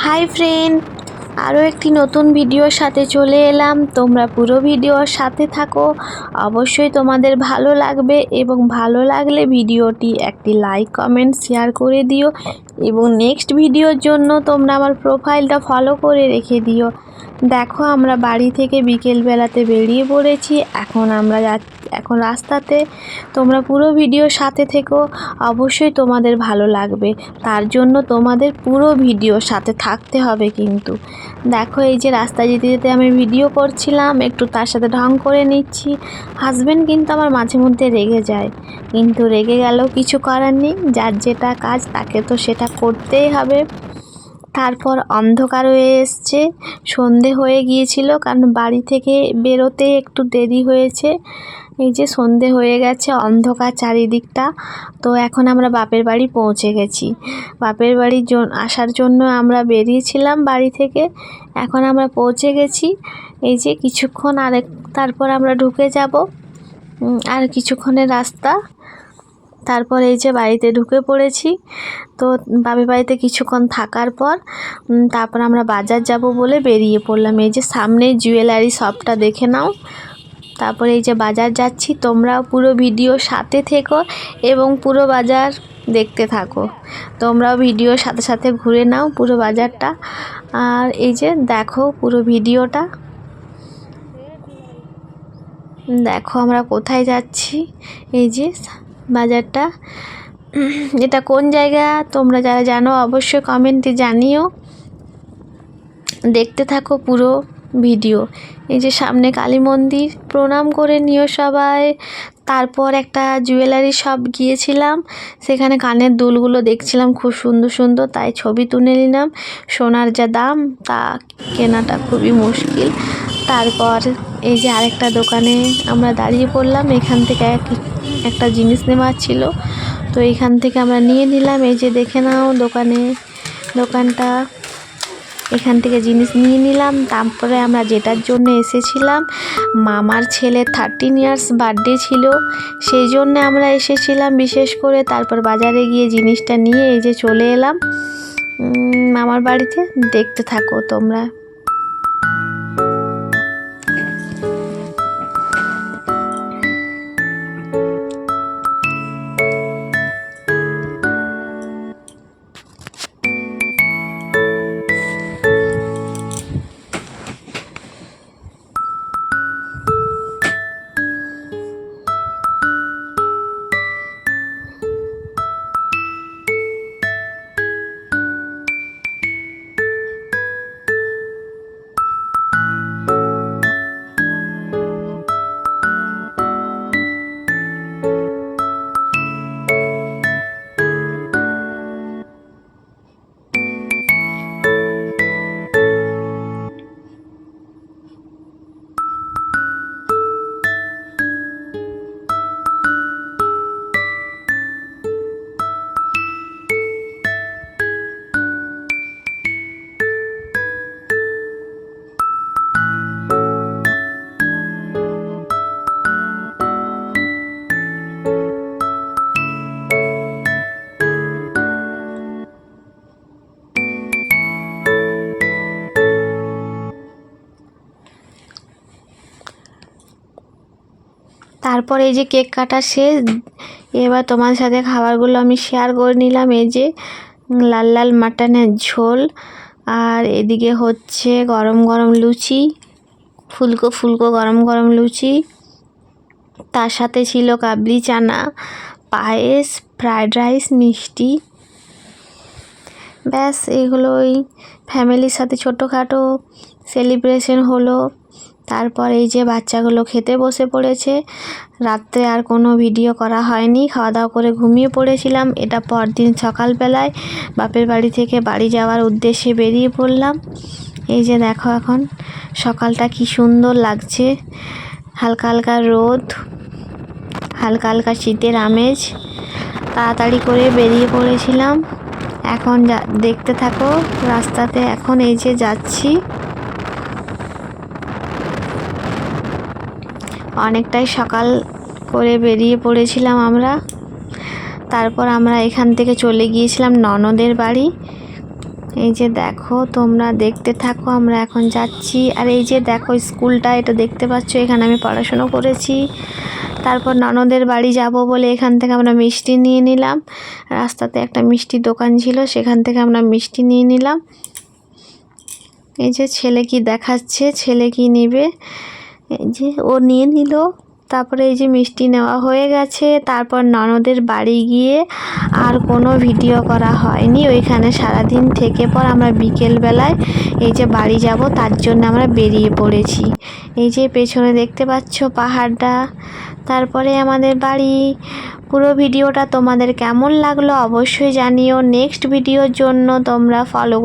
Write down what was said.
Hi friend, আরও একটি নতুন ভিডিওর সাথে চলে এলাম। তোমরা পুরো ভিডিওর সাথে থাকো, অবশ্যই তোমাদের ভালো লাগবে এবং ভালো লাগলে ভিডিওটি একটি লাইক কমেন্ট শেয়ার করে দিও এবং নেক্সট ভিডিওর জন্য তোমরা আমার প্রোফাইলটা ফলো করে রেখে দিও। দেখো, আমরা বাড়ি থেকে বিকেলবেলাতে বেরিয়ে পড়েছি। এখন রাস্তাতে। তোমরা পুরো ভিডিওর সাথে থেকো, অবশ্যই তোমাদের ভালো লাগবে। তার জন্য তোমাদের পুরো ভিডিওর সাথে থাকতে হবে কিন্তু। দেখো, এই যে রাস্তায় যেতে যেতে আমি ভিডিও করছিলাম, একটু তার সাথে ঢং করে নিচ্ছি। হাজব্যান্ড কিন্তু আমার মাঝে মধ্যে রেগে যায়, কিন্তু রেগে গেলেও কিছু করার নেই, যার যেটা কাজ তাকে তো সেটা করতেই হবে। তারপর অন্ধকার হয়ে এসছে, সন্ধে হয়ে গিয়েছিল, কারণ বাড়ি থেকে বেরোতে একটু দেরি হয়েছে। এই যে সন্ধে হয়ে গেছে, অন্ধকার চারিদিকটা। তো এখন আমরা বাপের বাড়ি পৌঁছে গেছি। বাপের বাড়ি আসার জন্য আমরা বেরিয়েছিলাম বাড়ি থেকে, এখন আমরা পৌঁছে গেছি। এই যে কিছুক্ষণ তারপর আমরা ঢুকে যাব, আর কিছুক্ষণের রাস্তা। তারপর এই যে বাড়িতে ঢুকে পড়েছি। তো বাপের বাড়িতে কিছুক্ষণ থাকার পর তারপর আমরা বাজার যাব বলে বেরিয়ে পড়লাম। এই যে সামনে জুয়েলারি শপটা দেখে নাও। তারপরে এই যে বাজার যাচ্ছি, তোমরাও পুরো ভিডিওর সাথে থেকো এবং পুরো বাজার দেখতে থাকো। তোমরাও ভিডিওর সাথে সাথে ঘুরে নাও পুরো বাজারটা। আর এই যে দেখো পুরো ভিডিওটা, দেখো আমরা কোথায় যাচ্ছি। এই যে বাজারটা, এটা কোন জায়গা তোমরা যারা জানো অবশ্যই কমেন্টে জানিও। দেখতে থাকো পুরো ভিডিও। এই যে সামনে কালী মন্দির, প্রণাম করে নিও সবাই। তারপর একটা জুয়েলারি শপ গিয়েছিলাম, সেখানে কানের দুলগুলো দেখছিলাম খুব সুন্দর সুন্দর, তাই ছবি তুলে নিলাম। সোনার যা দাম, তা কেনাটা খুবই মুশকিল। তারপর এই যে আরেকটা দোকানে আমরা দাঁড়িয়ে পড়লাম, এখান থেকে একটা জিনিস নেওয়ার ছিল, তো এইখান থেকে আমরা নিয়ে নিলাম। এই যে দেখে নাও দোকানটা, এখান থেকে জিনিস নিয়ে নিলাম। তারপরে আমরা যেটার জন্য এসেছিলাম, মামার ছেলে 13 ইয়ার্স বার্থডে ছিল, সেই জন্য আমরা এসেছিলাম বিশেষ করে। তারপর বাজারে গিয়ে জিনিসটা নিয়ে এই যে চলে এলাম মামার বাড়িতে। দেখতে থাকো তোমরা। তারপর এই যে কেক কাটা শেষ, এবার তোমার সাথে খাবারগুলো আমি শেয়ার করে নিলাম। এই যে লাল লাল মাটনের ঝোল, আর এদিকে হচ্ছে গরম গরম লুচি, ফুলকো ফুলকো গরম গরম লুচি। তার সাথে ছিল কাবলি চানা, পায়েস, ফ্রায়েড রাইস, মিষ্টি। ব্যাস, এগুলোই ফ্যামিলির সাথে ছোটোখাটো সেলিব্রেশন হলো। তারপর এই যে বাচ্চাগুলো খেতে বসে পড়েছে। রাত্রে আর কোনো ভিডিও করা হয়নি, খাওয়া দাওয়া করে ঘুমিয়ে পড়েছিলাম। এটা পরদিন সকালবেলায় বাপের বাড়ি থেকে বাড়ি যাওয়ার উদ্দেশ্যে বেরিয়ে পড়লাম। এই যে দেখো এখন সকালটা কি সুন্দর লাগছে, হালকা হালকা রোদ, হালকা হালকা শীতের আমেজ। তাড়াতাড়ি করে বেরিয়ে পড়েছিলাম। এখন দেখতে থাকো রাস্তাতে। এখন এই যে যাচ্ছি, অনেকটাই সকাল করে বেরিয়ে পড়েছিলাম আমরা। তারপর আমরা এখান থেকে চলে গিয়েছিলাম ননদের বাড়ি। এই যে দেখো, তোমরা দেখতে থাকো, আমরা এখন যাচ্ছি। আর এই যে দেখো স্কুলটা, এটা দেখতে পাচ্ছ, এখানে আমি পড়াশোনা করেছি। তারপর ননদের বাড়ি যাব বলে এখান থেকে আমরা মিষ্টি নিয়ে নিলাম। রাস্তাতে একটা মিষ্টির দোকান ছিল, সেখান থেকে আমরা মিষ্টি নিয়ে নিলাম। এই যে ছেলে কি দেখাচ্ছে, ছেলে কি নেবে, এই যে ও নিয়ে নিল। তারপরে এই যে মিষ্টি নেওয়া হয়ে গেছে। তারপর ননদের বাড়ি গিয়ে আর কোনো ভিডিও করা হয়নি। ওইখানে সারাদিন থেকে পর আমরা বিকেলবেলায় এই যে বাড়ি যাব, তার জন্য আমরা বেরিয়ে পড়েছি। এই যে পেছনে দেখতে পাচ্ছ পাহাড়টা, তারপরে আমাদের বাড়ি। পুরো ভিডিওটা তোমাদের কেমন লাগলো অবশ্যই জানিও। নেক্সট ভিডিওর জন্য তোমরা ফলো